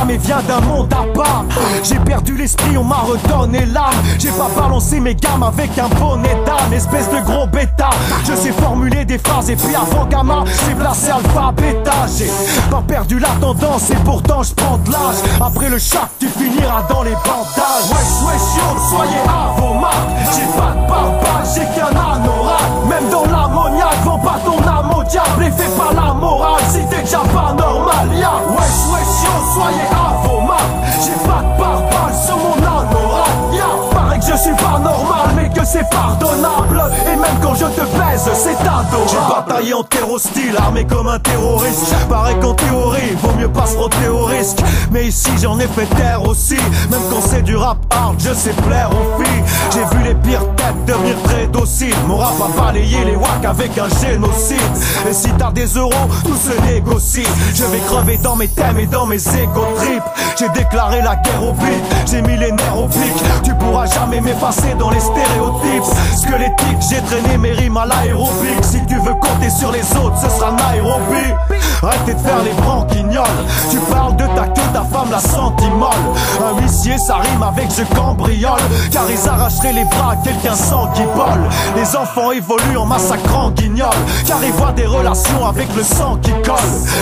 mais vient d'un monde à part. J'ai perdu l'esprit, on m'a redonné l'âme. J'ai pas balancé mes gammes avec un bonnet d'âne. Espèce de gros bêta, je sais formuler des phrases. Et puis avant gamma, j'ai placé alpha, bêta. J'ai pas perdu la tendance et pourtant je prends de l'âge. Après le choc, tu finiras dans les bandages. Wesh, wesh, yo, soyez à vos marques. J'ai pas de barbare, j'ai qu'un anorak. Même dans l'ammoniaque, vends pas ton âme au diable et fais pas la morale si t'es déjà pas normal, ya. Wesh, wesh, yo, soyez à vos marques. J'ai pas de barbare sur mon anorak, ya. Paraît que je suis pas normal, mais que c'est pardonnable. Et même quand je te baise, c'est adorable. J'ai bataillé en terre hostile, armé comme un terroriste. Paraît qu'en théorie, vaut mieux pas se frotter au risque. Mais ici j'en ai fait taire aussi. Même quand c'est du rap hard, je sais plaire aux filles. J'ai vu les pires têtes devenir très dociles. Mon rap a balayé les wacks avec un génocide. Et si t'as des euros, tout se négocie. Je vais crever dans mes thèmes et dans mes égo-trips. J'ai déclaré la guerre au beat, j'ai mis les nerfs au pic. Tu pourras jamais m'effacer dans les stéréotypes squelettiques. J'ai traîné mes rimes à l'aérobic. Si tu veux compter sur les autres, ce sera Nairobi. Arrêtez de faire les branquignoles. Tu parles de ta queue, ta femme la sentimole. Un huissier ça rime avec je cambriole. Car ils arracheraient les bras à quelqu'un sans guibole. Les enfants évoluent en massacrant guignols. Car ils voient des relations avec le sang qui colle.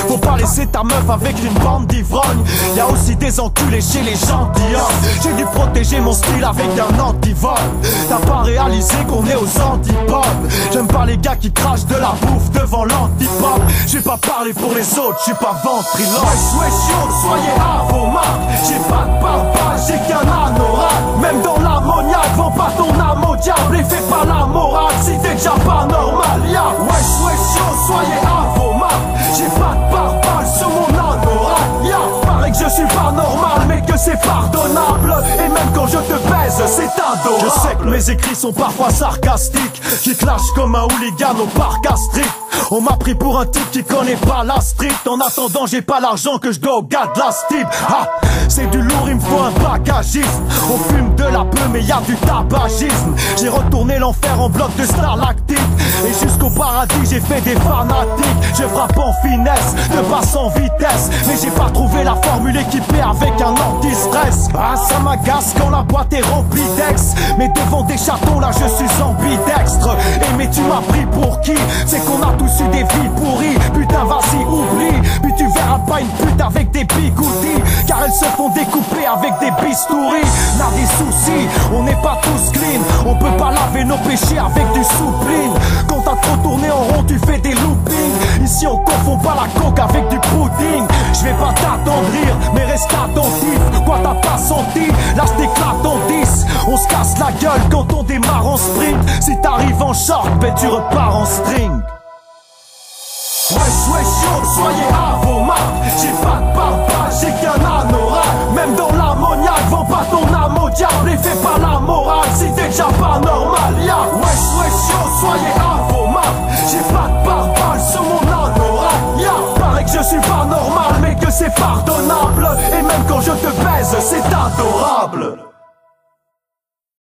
Faut pas laisser ta meuf avec une bande d'ivrognes. Y'a aussi des enculés chez les gentilshommes. J'ai dû protéger mon style avec un antivol. T'as pas réalisé qu'on est aux antipodes. J'aime pas les gars qui crachent de la bouffe devant l'antipop. J'ai pas parlé pour les autres, j'suis pas ventriloque. Wesh, wesh, yo, soyez à vos marques. J'ai pas de barbare, j'ai qu'un anorak. Même dans l'ammoniaque, vends pas ton âme au diable et fais pas la morale si t'es déjà pas normal, ya. Wesh, wesh, yo, soyez à vos marques. J'ai pas de barbare sur mon anorak, ya. Paraît que je suis pas normal, mais que c'est pardonnable. Et même quand je te baise, c'est adorable. Je sais que mes écrits sont parfois sarcastiques, qui clashent comme un hooligan au parc Astrid. On m'a pris pour un type qui connaît pas la street. En attendant j'ai pas l'argent que je dois au gars de la Steve. Ah, c'est du lourd, il me faut un bagagiste. On fume de la peuh mais y'a du tabagisme. J'ai retourné l'enfer en bloc de stalactite. Et jusqu'au paradis j'ai fait des fanatiques. Je frappe en finesse, de passe en vitesse. Mais j'ai pas trouvé la formule équipée avec un anti-stress. Ah ça m'agace quand la boîte est remplie d'ex. Mais devant des chatons là je suis ambidextre. Et mais tu m'as pris pour qui? C'est qu'on a tous eu des vies pourries. Putain vas-y oublie. Puis tu verras pas une pute avec des bigoudis. Car elles se font découper avec des bistouris. N'a des soucis, on n'est pas tous clean. On peut pas laver nos péchés avec du soupline. Quand t'as trop tourné en rond tu fais des loopings. Ici on confond pas la coke avec du pudding. Je vais pas t'attendrir mais reste attentif. Quoi t'as pas senti? Là je t'éclate en 10. On se casse la gueule quand on démarre en sprint. Si t'arrives en short, ben tu repars en string. Wesh, wesh, yo, soyez à vos marques. J'ai pas de barbare, j'ai qu'un anorak. Même dans l'ammoniaque, vends pas ton âme au diable et fais pas la morale si t'es déjà pas normal, ya. Wesh, wesh, yo, soyez à vos marques. J'ai pas de barbare sur mon anorak, ya. Paraît que je suis pas normal, mais que c'est pardonnable. Et même quand je te baise, c'est adorable.